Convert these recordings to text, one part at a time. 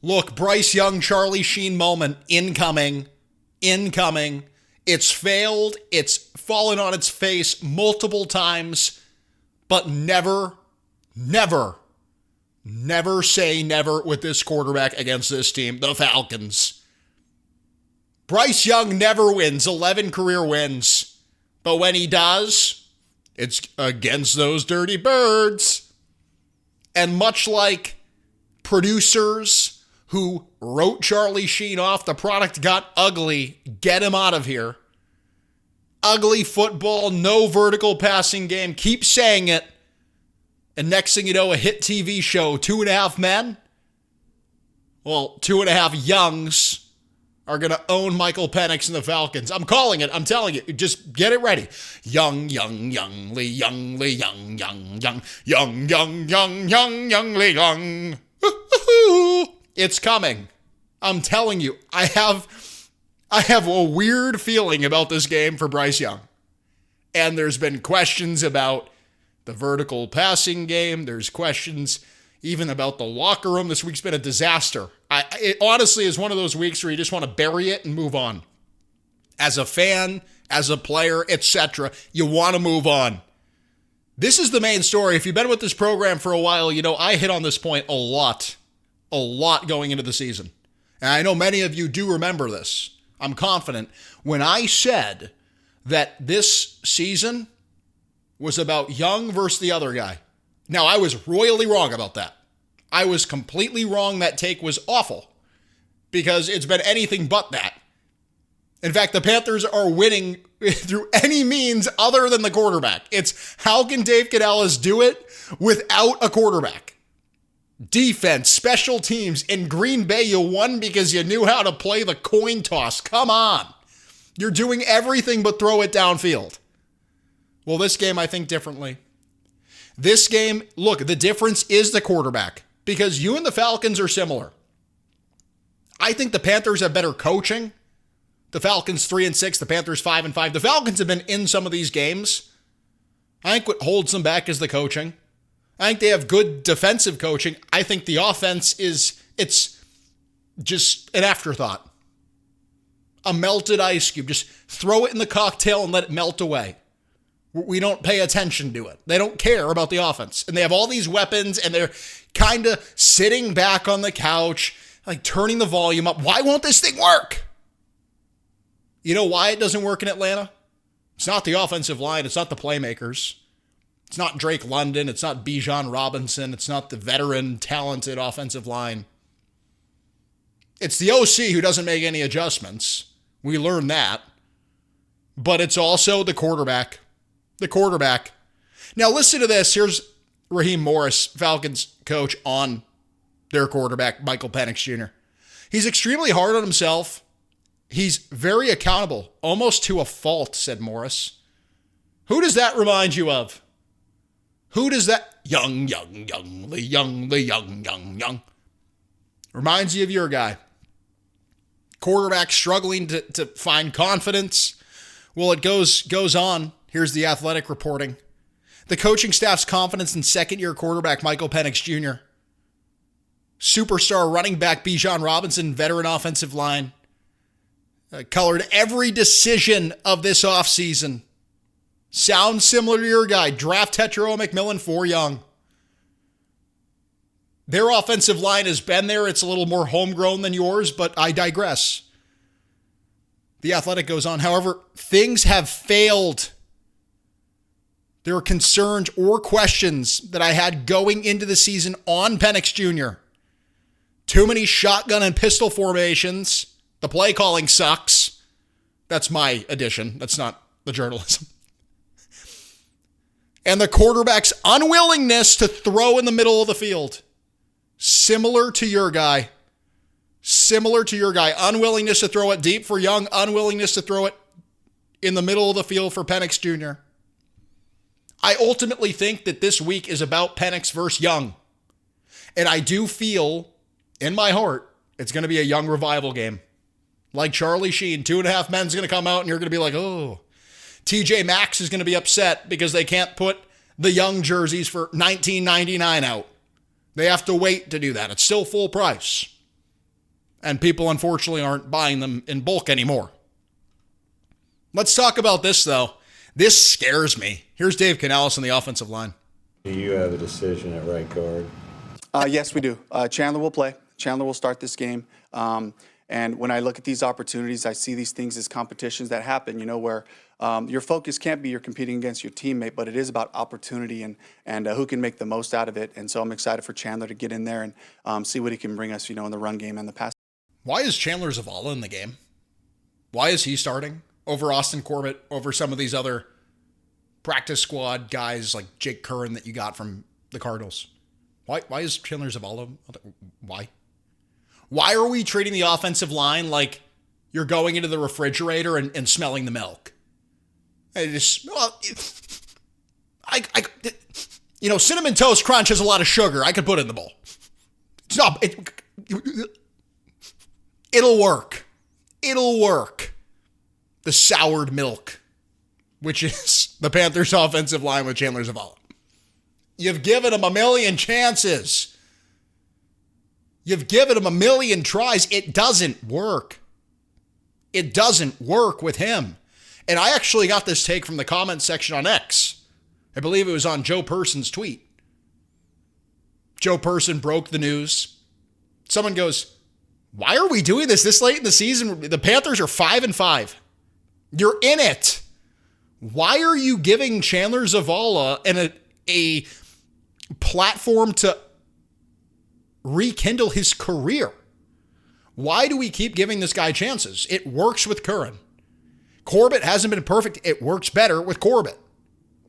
Look, Bryce Young, Charlie Sheen moment, incoming. It's failed. It's fallen on its face multiple times, but never say never with this quarterback against this team, the Falcons. Bryce Young never wins 11 career wins, but when he does, it's against those dirty birds. And much like producers who wrote Charlie Sheen off, the product got ugly, get him out of here. Ugly football, no vertical passing game, keep saying it. And next thing you know, a hit TV show, 2.5 Men. Well, 2.5 Youngs are going to own Michael Penix and the Falcons. I'm calling it. I'm telling you. Just get it ready. Youngly, young. It's coming. I'm telling you. I have a weird feeling about this game for Bryce Young. And there's been questions about the vertical passing game. There's questions even about the locker room. This week's been a disaster. It honestly is one of those weeks where you just want to bury it and move on. As a fan, as a player, etc., you want to move on. This is the main story. If you've been with this program for a while, you know I hit on this point a lot going into the season. And I know many of you do remember this. I'm confident. When I said that this season was about Young versus the other guy. Now, I was royally wrong about that. I was completely wrong. That take was awful because it's been anything but that. In fact, the Panthers are winning through any means other than the quarterback. It's how can Dave Canales do it without a quarterback? Defense, special teams. In Green Bay, you won because you knew how to play the coin toss. Come on. You're doing everything but throw it downfield. Well, this game, I think differently. This game, look, the difference is the quarterback because you and the Falcons are similar. I think the Panthers have better coaching. The Falcons 3-6, the Panthers 5-5. The Falcons have been in some of these games. I think what holds them back is the coaching. I think they have good defensive coaching. I think the offense it's just an afterthought. A melted ice cube. Just throw it in the cocktail and let it melt away. We don't pay attention to it. They don't care about the offense. And they have all these weapons and they're kind of sitting back on the couch, like turning the volume up. Why won't this thing work? You know why it doesn't work in Atlanta? It's not the offensive line. It's not the playmakers. It's not Drake London. It's not Bijan Robinson. It's not the veteran, talented offensive line. It's the OC who doesn't make any adjustments. We learned that. But it's also the quarterback. The quarterback. Now listen to this. Here's Raheem Morris, Falcons coach, on their quarterback, Michael Penix Jr. He's extremely hard on himself. He's very accountable, almost to a fault, said Morris. Who does that remind you of? Who does that? Young. Reminds you of your guy. Quarterback struggling to find confidence. Well, it goes on. Here's the Athletic reporting. The coaching staff's confidence in second-year quarterback Michael Penix Jr. Superstar running back Bijan Robinson, veteran offensive line, colored every decision of this offseason. Sounds similar to your guy. Draft Tetro McMillan for Young. Their offensive line has been there. It's a little more homegrown than yours, but I digress. The Athletic goes on. However, things have failed. There are concerns or questions that I had going into the season on Penix Jr. Too many shotgun and pistol formations. The play calling sucks. That's my addition. That's not the journalism. And the quarterback's unwillingness to throw in the middle of the field. Similar to your guy. Unwillingness to throw it deep for Young. Unwillingness to throw it in the middle of the field for Penix Jr. I ultimately think that this week is about Penix versus Young. And I do feel in my heart it's going to be a Young revival game. Like Charlie Sheen, 2.5 Men's going to come out and you're going to be like, oh. TJ Maxx is going to be upset because they can't put the Young jerseys for $19.99 out. They have to wait to do that. It's still full price. And people, unfortunately, aren't buying them in bulk anymore. Let's talk about this, though. This scares me. Here's Dave Canales on the offensive line. Do you have a decision at right guard? Yes, we do. Chandler will play. Chandler will start this game. And when I look at these opportunities, I see these things as competitions that happen, where your focus can't be you're competing against your teammate, but it is about opportunity and who can make the most out of it. And so I'm excited for Chandler to get in there and see what he can bring us, in the run game and the pass. Why is Chandler Zavala in the game? Why is he starting over Austin Corbett, over some of these other practice squad guys like Jake Curran that you got from the Cardinals? Why is Chandler Zavala? Why? Why are we treating the offensive line like you're going into the refrigerator and smelling the milk? Cinnamon Toast Crunch has a lot of sugar. I could put it in the bowl. It'll work. It'll work. The soured milk, which is the Panthers' offensive line with Chandler Zavala. You've given him a million chances. You've given him a million tries. It doesn't work. It doesn't work with him. And I actually got this take from the comment section on X. I believe it was on Joe Person's tweet. Joe Person broke the news. Someone goes, why are we doing this late in the season? The Panthers are 5-5. You're in it. Why are you giving Chandler Zavala a platform to rekindle his career? Why do we keep giving this guy chances? It works with Curran. Corbett hasn't been perfect. It works better with Corbett.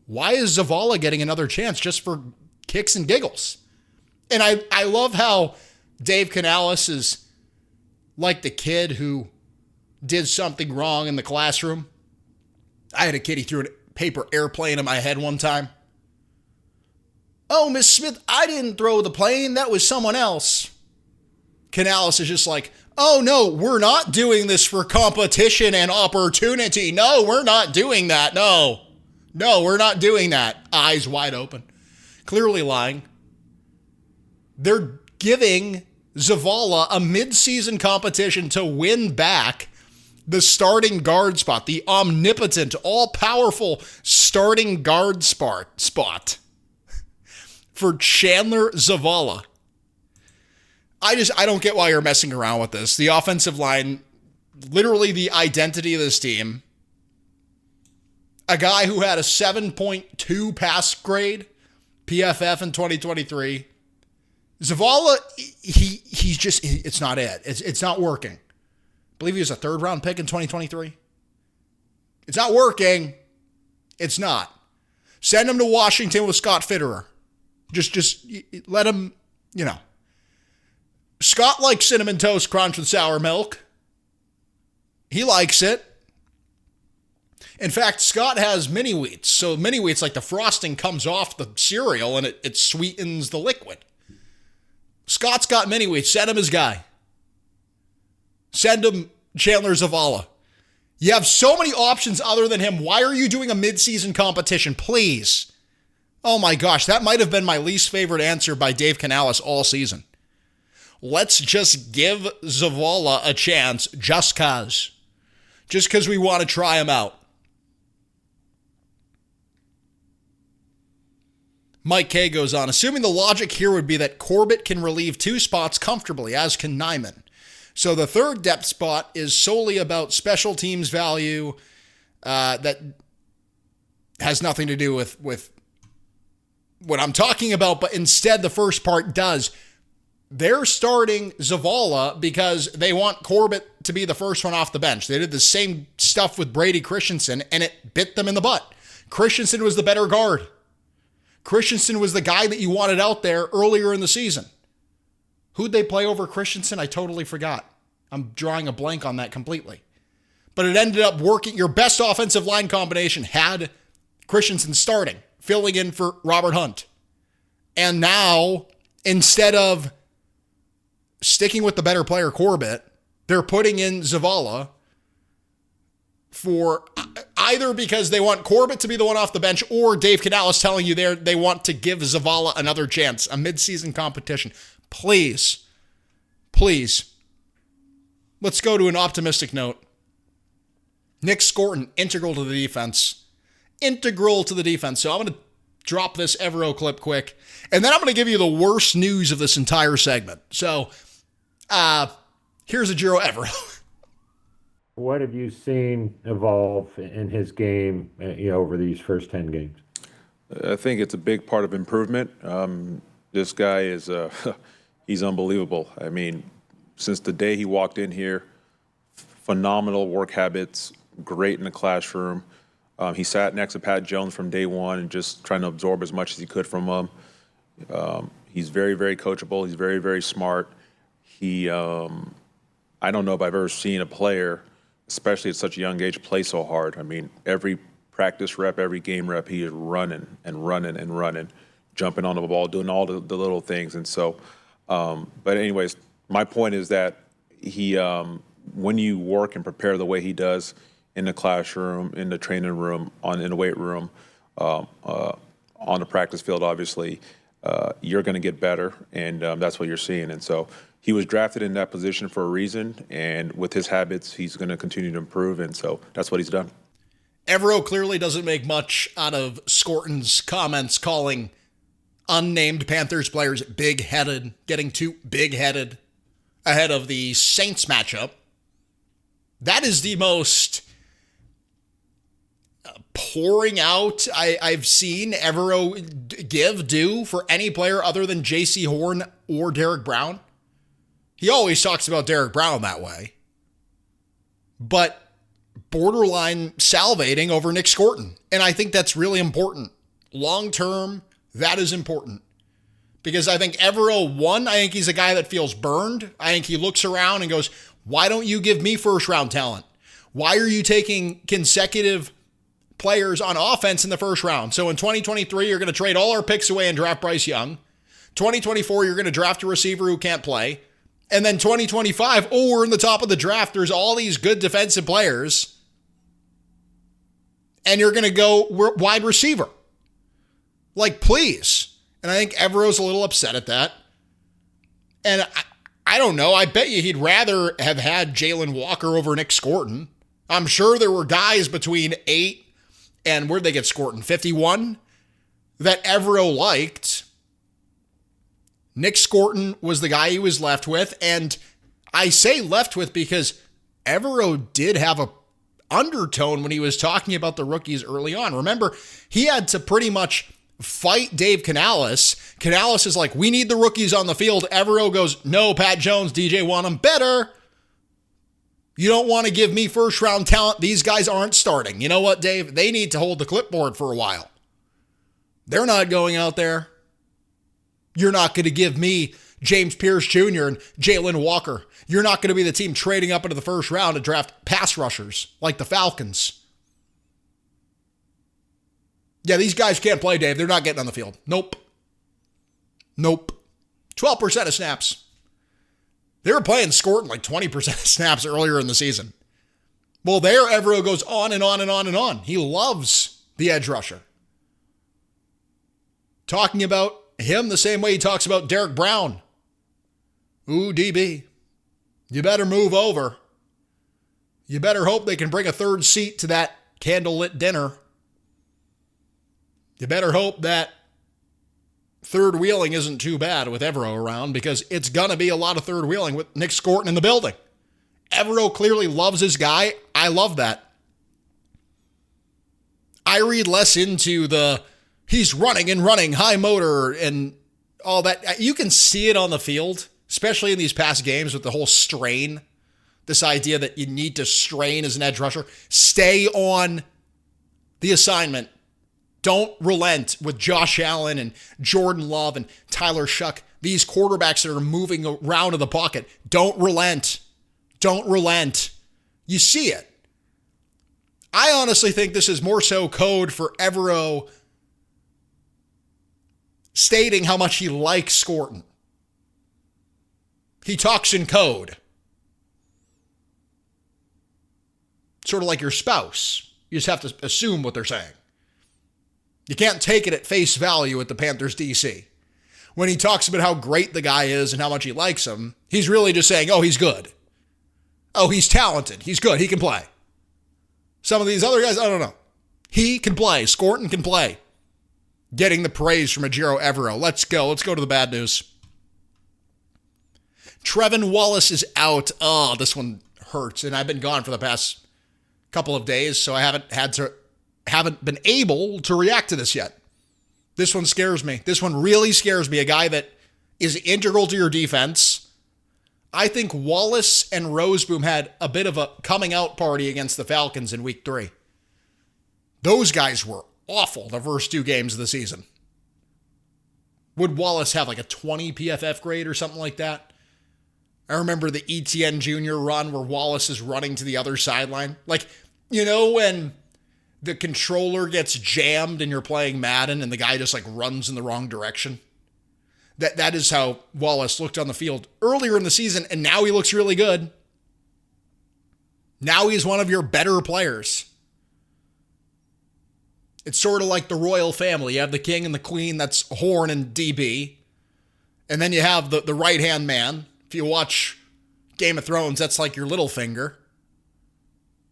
Why is Zavala getting another chance just for kicks and giggles? And I love how Dave Canales is like the kid who did something wrong in the classroom. I had a kid, he threw a paper airplane at my head one time. Oh, Miss Smith, I didn't throw the plane. That was someone else. Canales is just like, oh, no, we're not doing this for competition and opportunity. No, we're not doing that. No, we're not doing that. Eyes wide open. Clearly lying. They're giving Zavala a midseason competition to win back the starting guard spot, the omnipotent, all-powerful starting guard spot for Chandler Zavala. I don't get why you're messing around with this. The offensive line, literally the identity of this team. A guy who had a 7.2 pass grade, PFF in 2023. Zavala, he's just, it's not it. It's not working. I believe he was a third-round pick in 2023. It's not working. It's not. Send him to Washington with Scott Fitterer. Just let him, Scott likes Cinnamon Toast Crunch with sour milk. He likes it. In fact, Scott has mini wheats. So mini wheats, like the frosting comes off the cereal and it sweetens the liquid. Scott's got mini wheats. Send him his guy. Send him Chandler Zavala. You have so many options other than him. Why are you doing a midseason competition? Please. Oh my gosh, that might have been my least favorite answer by Dave Canales all season. Let's just give Zavala a chance just because we want to try him out. Mike K goes on, assuming the logic here would be that Corbett can relieve two spots comfortably, as can Nyman. So the third depth spot is solely about special teams value that has nothing to do with what I'm talking about, but instead the first part does. They're starting Zavala because they want Corbett to be the first one off the bench. They did the same stuff with Brady Christensen, and it bit them in the butt. Christensen was the better guard. Christensen was the guy that you wanted out there earlier in the season. Who'd they play over Christensen? I totally forgot. I'm drawing a blank on that completely. But it ended up working. Your best offensive line combination had Christensen starting, filling in for Robert Hunt. And now, instead of sticking with the better player Corbett, they're putting in Zavala for either because they want Corbett to be the one off the bench or Dave Canales telling you they want to give Zavala another chance, a midseason competition. Please, Let's go to an optimistic note. Nick Scorton, integral to the defense. Integral to the defense. So I'm going to drop this Evero clip quick, and then I'm going to give you the worst news of this entire segment. So here's a Giro Evero. What have you seen evolve in his game, over these first 10 games? I think it's a big part of improvement. This guy is he's unbelievable. I mean, since the day he walked in here, phenomenal work habits, great in the classroom. He sat next to Pat Jones from day one and just trying to absorb as much as he could from him. He's very, very coachable. He's very, very smart. I don't know if I've ever seen a player, especially at such a young age, play so hard. I mean, every practice rep, every game rep, he is running and running and running, jumping on the ball, doing all the little things. And so, but anyways, my point is that when you work and prepare the way he does in the classroom, in the training room, in the weight room, on the practice field, obviously, you're going to get better, and that's what you're seeing. And so he was drafted in that position for a reason, and with his habits, he's going to continue to improve, and so that's what he's done. Evero clearly doesn't make much out of Scorton's comments calling unnamed Panthers players big-headed, getting too big-headed ahead of the Saints matchup. That is the most pouring out I've seen Evero do for any player other than J.C. Horn or Derek Brown. He always talks about Derek Brown that way. But borderline salivating over Nick Scorton. And I think that's really important. Long term, that is important. Because I think Evero, one, I think he's a guy that feels burned. I think he looks around and goes, why don't you give me first round talent? Why are you taking consecutive players on offense in the first round? So in 2023, you're going to trade all our picks away and draft Bryce Young. 2024, you're going to draft a receiver who can't play. And then 2025, we're in the top of the draft. There's all these good defensive players. And you're going to go wide receiver. Like, please. And I think Evero's a little upset at that. And I don't know. I bet you he'd rather have had Jalen Walker over Nick Scorton. I'm sure there were guys between 8 and where'd they get Scorton? 51 that Evero liked. Nick Scorton was the guy he was left with. And I say left with because Evero did have a undertone when he was talking about the rookies early on. Remember, he had to pretty much fight Dave Canales. Canales is like, we need the rookies on the field. Evero goes, no, Pat Jones, DJ want them better. You don't want to give me first round talent. These guys aren't starting. You know what, Dave? They need to hold the clipboard for a while. They're not going out there. You're not going to give me James Pierce Jr. and Jalen Walker. You're not going to be the team trading up into the first round to draft pass rushers like the Falcons. Yeah, these guys can't play, Dave. They're not getting on the field. Nope. 12% of snaps. They were playing Scorton like 20% of snaps earlier in the season. Well, there Evero goes on and on and on and on. He loves the edge rusher. Talking about him the same way he talks about Derek Brown. Ooh, DB, you better move over. You better hope they can bring a third seat to that candlelit dinner. You better hope that third wheeling isn't too bad with Evero around, because it's going to be a lot of third wheeling with Nick Scorton in the building. Evero clearly loves his guy. I love that. I read less into the he's running and running, high motor and all that. You can see it on the field, especially in these past games with the whole strain. This idea that you need to strain as an edge rusher. Stay on the assignment. Don't relent with Josh Allen and Jordan Love and Tyler Shuck. These quarterbacks that are moving around in the pocket. Don't relent. Don't relent. You see it. I honestly think this is more so code for Evero stating how much he likes Scorton. He talks in code. Sort of like your spouse. You just have to assume what they're saying. You can't take it at face value at the Panthers DC. When he talks about how great the guy is and how much he likes him, he's really just saying, oh, he's good. oh, he's talented. He's good. He can play. Some of these other guys, I don't know. He can play. Scorton can play. Getting the praise from Ejiro Evero. Let's go. Let's go to the bad news. Trevin Wallace is out. Oh, this one hurts. And I've been gone for the past couple of days, so I haven't been able to react to this yet. This one scares me. This one really scares me. A guy that is integral to your defense. I think Wallace and Roseboom had a bit of a coming out party against the Falcons in week 3. Those guys were awful the first 2 games of the season. Would Wallace have like a 20 PFF grade or something like that? I remember the ETN Jr. run where Wallace is running to the other sideline. Like, you know when the controller gets jammed and you're playing Madden and the guy just like runs in the wrong direction? That is how Wallace looked on the field earlier in the season, and now he looks really good. Now he's one of your better players. It's sort of like the royal family. You have the king and the queen, that's Horn and DB. And then you have the right-hand man. If you watch Game of Thrones, that's like your little finger.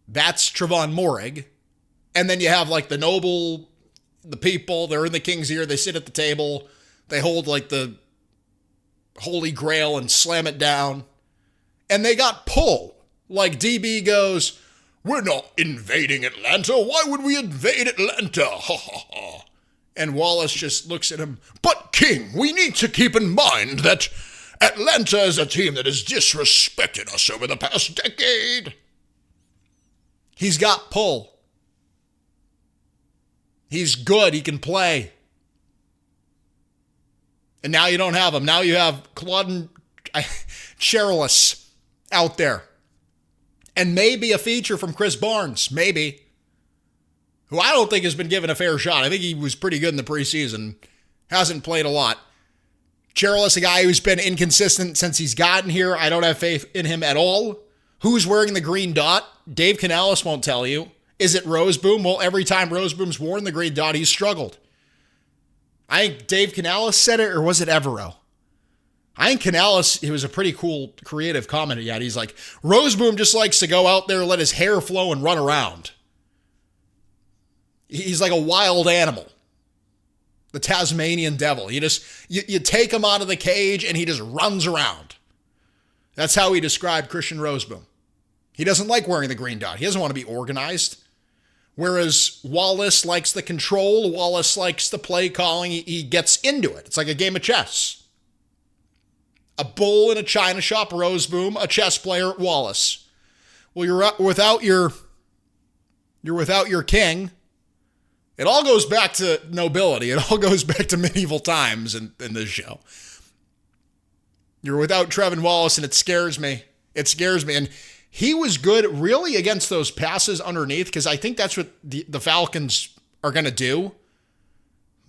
That's Trevon Moehrig. And then you have like the noble, the people, they're in the king's ear, they sit at the table, they hold like the Holy Grail and slam it down. And they got pull. Like DB goes, "We're not invading Atlanta. Why would we invade Atlanta? Ha ha ha." And Wallace just looks at him, "But King, we need to keep in mind that Atlanta is a team that has disrespected us over the past decade." He's got pull. He's good. He can play. And now you don't have him. Now you have Claudin Cherilus out there. And maybe a feature from Chris Barnes. Maybe. Who I don't think has been given a fair shot. I think he was pretty good in the preseason. Hasn't played a lot. Cherilus, a guy who's been inconsistent since he's gotten here. I don't have faith in him at all. Who's wearing the green dot? Dave Canales won't tell you. Is it Roseboom? Well, every time Roseboom's worn the green dot, he's struggled. I think Dave Canales said it, or was it Evero? I think Canales, it was a pretty cool creative comment he had. He's like, Roseboom just likes to go out there, let his hair flow, and run around. He's like a wild animal. The Tasmanian devil. You take him out of the cage and he just runs around. That's how he described Christian Roseboom. He doesn't like wearing the green dot. He doesn't want to be organized. Whereas Wallace likes the control. Wallace likes the play calling. He gets into it. It's like a game of chess. A bull in a china shop, Roseboom. A chess player, Wallace. Well, you're without your king. It all goes back to nobility. It all goes back to medieval times in this show. You're without Trevin Wallace, and it scares me. It scares me. And he was good really against those passes underneath, because I think that's what the Falcons are going to do.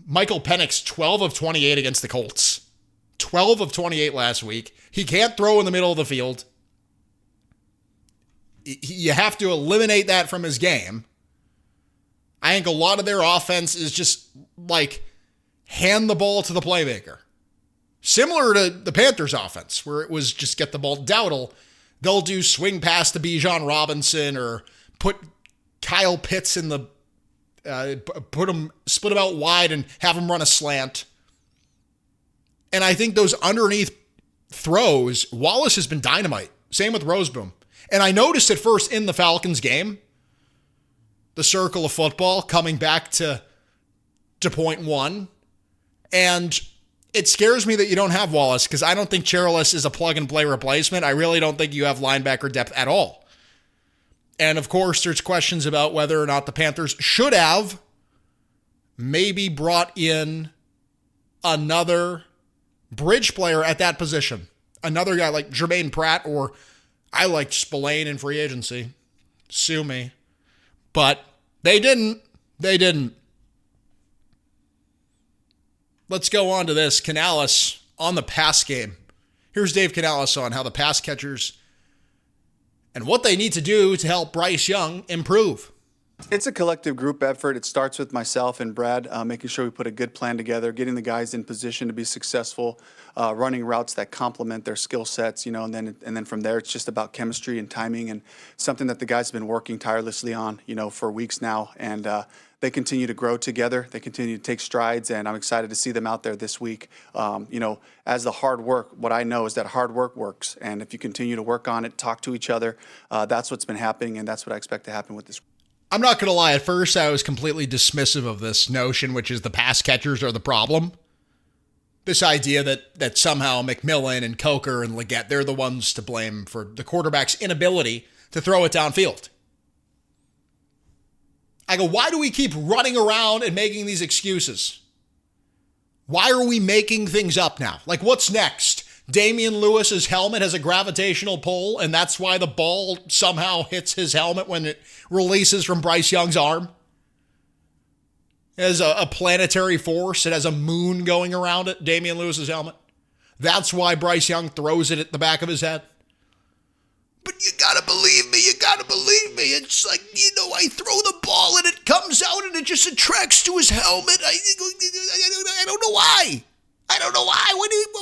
Michael Penix, 12 of 28 against the Colts. 12 of 28 last week. He can't throw in the middle of the field. You have to eliminate that from his game. I think a lot of their offense is just like hand the ball to the playmaker. Similar to the Panthers offense, where it was just get the ball. Dowdle, they'll do swing pass to Bijan Robinson or put Kyle Pitts in the, split him out wide and have him run a slant. And I think those underneath throws, Wallace has been dynamite. Same with Roseboom. And I noticed at first in the Falcons game, the circle of football coming back to point one. And it scares me that you don't have Wallace, because I don't think Cherilus is a plug-and-play replacement. I really don't think you have linebacker depth at all. And, of course, there's questions about whether or not the Panthers should have maybe brought in another bridge player at that position. Another guy like Jermaine Pratt, or I liked Spillane in free agency. Sue me. But they didn't. They didn't. Let's go on to this. Canales on the pass game. Here's Dave Canales on how the pass catchers and what they need to do to help Bryce Young improve. It's a collective group effort. It starts with myself and Brad, making sure we put a good plan together, getting the guys in position to be successful, running routes that complement their skill sets, and then from there it's just about chemistry and timing, and something that the guys have been working tirelessly on, for weeks now, and they continue to grow together. They continue to take strides, and I'm excited to see them out there this week. As the hard work, what I know is that hard work works, and if you continue to work on it, talk to each other, that's what's been happening, and that's what I expect to happen with this. I'm not going to lie. At first, I was completely dismissive of this notion, which is the pass catchers are the problem. This idea that somehow McMillan and Coker and Leggett, they're the ones to blame for the quarterback's inability to throw it downfield. I go, why do we keep running around and making these excuses? Why are we making things up now? Like, what's next? Damian Lewis's helmet has a gravitational pull, and that's why the ball somehow hits his helmet when it releases from Bryce Young's arm. It has a planetary force. It has a moon going around it, Damian Lewis's helmet. That's why Bryce Young throws it at the back of his head. But you gotta believe me. You gotta believe me. It's like, I throw the ball and it comes out and it just attracts to his helmet. I don't know why. I don't know why.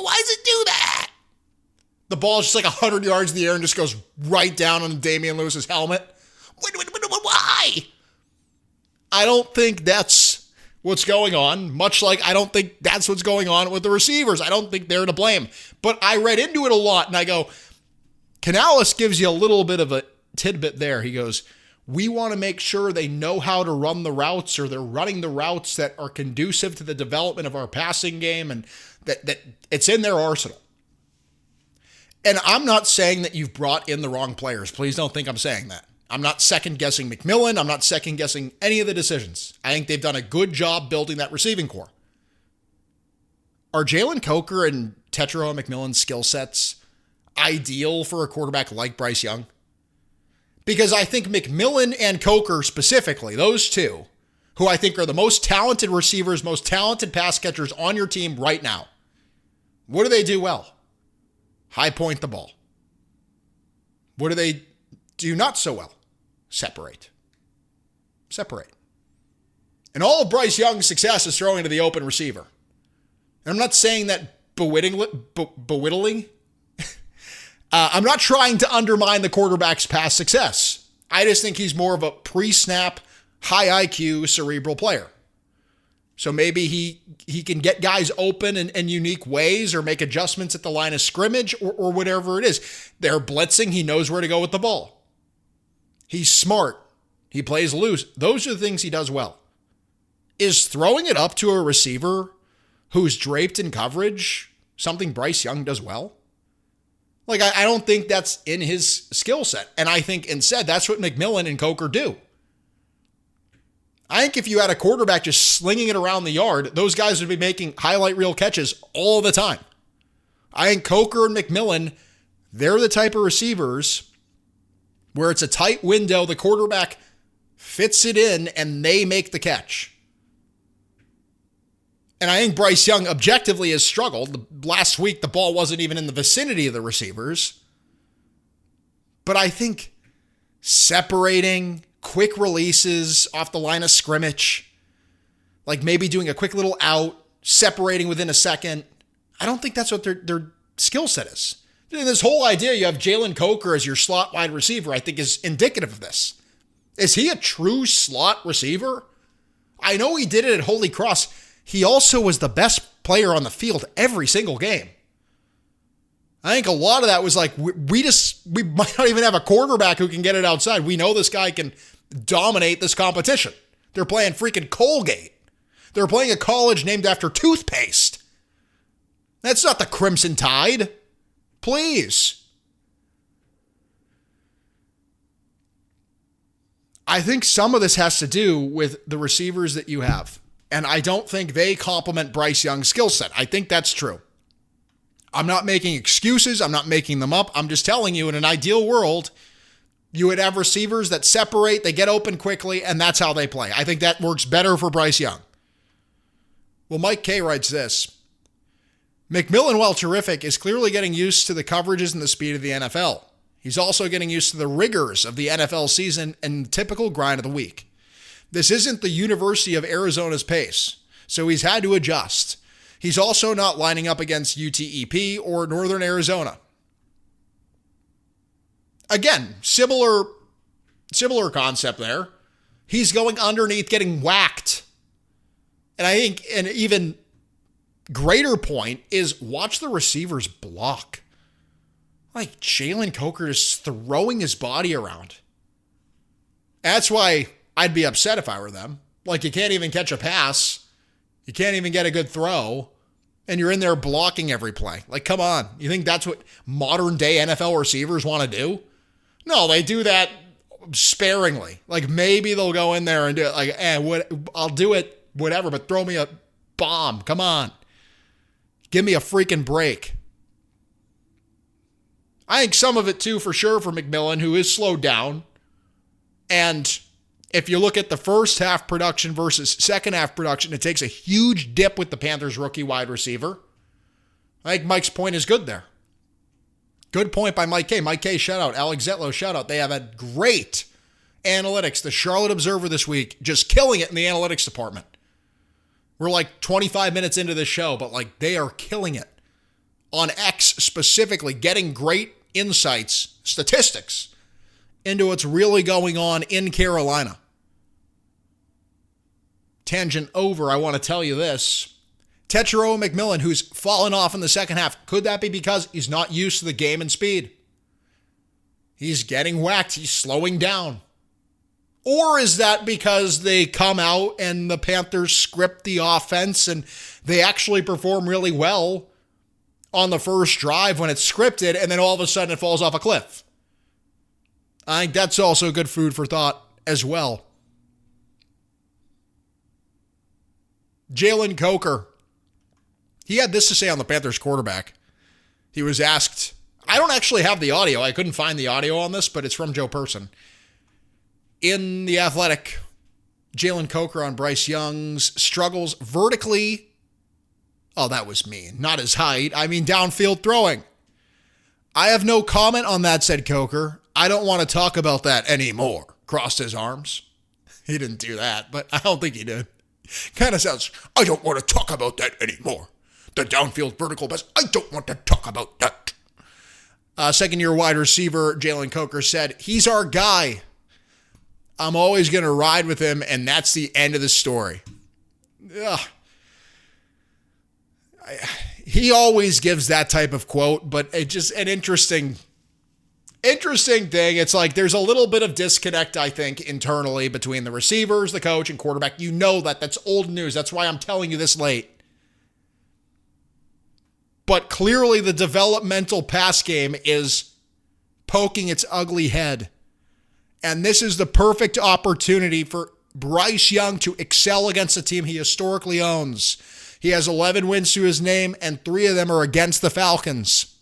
Why does it do that? The ball's just like 100 yards in the air and just goes right down on Damian Lewis's helmet. Why? I don't think that's what's going on, much like I don't think that's what's going on with the receivers. I don't think they're to blame. But I read into it a lot, and I go, Canales gives you a little bit of a tidbit there. He goes, we want to make sure they know how to run the routes, or they're running the routes that are conducive to the development of our passing game, and that it's in their arsenal. And I'm not saying that you've brought in the wrong players. Please don't think I'm saying that. I'm not second-guessing McMillan. I'm not second-guessing any of the decisions. I think they've done a good job building that receiving core. Are Jalen Coker and Tetro McMillan's skill sets ideal for a quarterback like Bryce Young? Because I think McMillan and Coker specifically, those two, who I think are the most talented receivers, most talented pass catchers on your team right now, what do they do well? High point the ball. What do they do not so well? Separate. And all of Bryce Young's success is throwing to the open receiver. And I'm not saying that belittling. I'm not trying to undermine the quarterback's past success. I just think he's more of a pre-snap, high IQ, cerebral player. So maybe he can get guys open in unique ways, or make adjustments at the line of scrimmage, or whatever it is. They're blitzing. He knows where to go with the ball. He's smart. He plays loose. Those are the things he does well. Is throwing it up to a receiver who's draped in coverage something Bryce Young does well? Like, I don't think that's in his skill set. And I think instead that's what McMillan and Coker do. I think if you had a quarterback just slinging it around the yard, those guys would be making highlight reel catches all the time. I think Coker and McMillan, they're the type of receivers where it's a tight window, the quarterback fits it in, and they make the catch. And I think Bryce Young objectively has struggled. Last week, the ball wasn't even in the vicinity of the receivers. But I think separating, quick releases off the line of scrimmage, like maybe doing a quick little out, separating within a second, I don't think that's what their skill set is. This whole idea you have Jalen Coker as your slot wide receiver, I think, is indicative of this. Is he a true slot receiver? I know he did it at Holy Cross. He also was the best player on the field every single game. I think a lot of that was like, we might not even have a quarterback who can get it outside. We know this guy can dominate this competition. They're playing freaking Colgate. They're playing a college named after toothpaste. That's not the Crimson Tide. Please. I think some of this has to do with the receivers that you have. And I don't think they complement Bryce Young's skill set. I think that's true. I'm not making excuses. I'm not making them up. I'm just telling you, in an ideal world, you would have receivers that separate, they get open quickly, and that's how they play. I think that works better for Bryce Young. Well, Mike K writes this. McMillan, while terrific, is clearly getting used to the coverages and the speed of the NFL. He's also getting used to the rigors of the NFL season and the typical grind of the week. This isn't the University of Arizona's pace, so he's had to adjust. He's also not lining up against UTEP or Northern Arizona. Again, similar concept there. He's going underneath, getting whacked. And I think an even greater point is watch the receivers block. Like Jalen Coker is throwing his body around. That's why I'd be upset if I were them. Like, you can't even catch a pass. You can't even get a good throw. And you're in there blocking every play. Like, come on. You think that's what modern day NFL receivers want to do? No, they do that sparingly. Like, maybe they'll go in there and do it. Like, I'll do it, whatever, but throw me a bomb. Come on. Give me a freaking break. I think some of it, too, for sure, for McMillan, who is slowed down. And if you look at the first half production versus second half production, it takes a huge dip with the Panthers rookie wide receiver. I think Mike's point is good there. Good point by Mike K. Mike K, shout out. Alex Zetlow, shout out. They have had great analytics. The Charlotte Observer this week, just killing it in the analytics department. We're like 25 minutes into this show, but like they are killing it. On X specifically, getting great insights, statistics, into what's really going on in Carolina. Tangent over, I want to tell you this. Tetairoa McMillan, who's fallen off in the second half, could that be because he's not used to the game and speed? He's getting whacked. He's slowing down. Or is that because they come out and the Panthers script the offense and they actually perform really well on the first drive when it's scripted, and then all of a sudden it falls off a cliff? I think that's also good food for thought as well. Jalen Coker, he had this to say on the Panthers quarterback. He was asked, I don't actually have the audio. I couldn't find the audio on this, but it's from Joe Person. In The Athletic, Jalen Coker on Bryce Young's struggles vertically. Oh, that was mean. Not his height. I mean downfield throwing. I have no comment on that, said Coker. I don't want to talk about that anymore. Crossed his arms. He didn't do that, but I don't think he did. Kind of sounds, I don't want to talk about that anymore. The downfield vertical pass, I don't want to talk about that. Second-year wide receiver Jalen Coker said, he's our guy. I'm always going to ride with him, and that's the end of the story. Ugh. He always gives that type of quote, but it's just an interesting thing. It's like there's a little bit of disconnect, I think, internally between the receivers, the coach, and quarterback. You know that. That's old news. That's why I'm telling you this late. But clearly the developmental pass game is poking its ugly head. And this is the perfect opportunity for Bryce Young to excel against a team he historically owns. He has 11 wins to his name, and 3 of them are against the Falcons.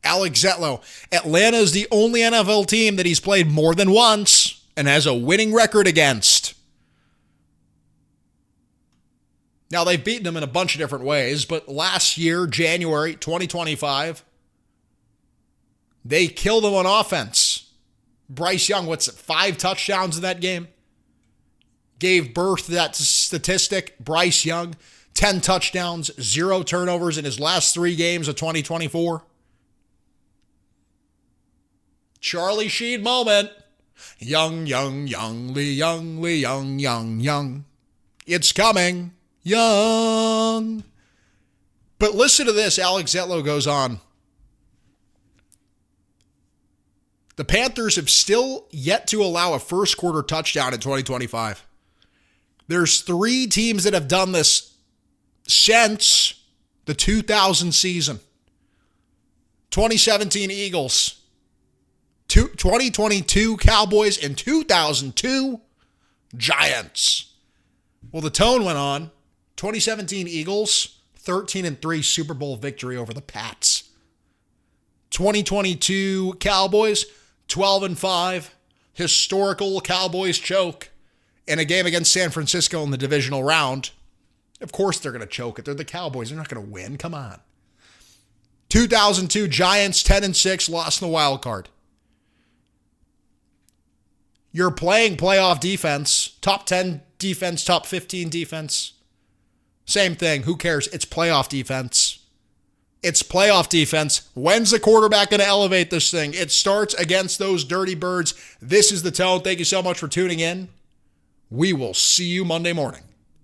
Alex Zetlow, Atlanta is the only NFL team that he's played more than once and has a winning record against. Now, they've beaten them in a bunch of different ways, but last year, January 2025, they killed them on offense. Bryce Young, 5 touchdowns in that game? Gave birth to that statistic. Bryce Young, 10 touchdowns, 0 turnovers in his last 3 games of 2024. Charlie Sheen moment. Young, young, youngly, youngly, young, young, young. It's coming. Young. But listen to this. Alex Zetlow goes on. The Panthers have still yet to allow a first quarter touchdown in 2025. There's 3 teams that have done this since the 2000 season. 2017 Eagles, 2022 Cowboys, and 2002 Giants. Well, the tone went on. 2017 Eagles, 13-3 Super Bowl victory over the Pats. 2022 Cowboys, 12-5 historical Cowboys choke in a game against San Francisco in the divisional round. Of course they're going to choke it. They're the Cowboys. They're not going to win. Come on. 2002 Giants, 10-6, lost in the wild card. You're playing playoff defense, top 10 defense, top 15 defense. Same thing. Who cares? It's playoff defense. It's playoff defense. When's the quarterback going to elevate this thing? It starts against those dirty birds. This is the tone. Thank you so much for tuning in. We will see you Monday morning.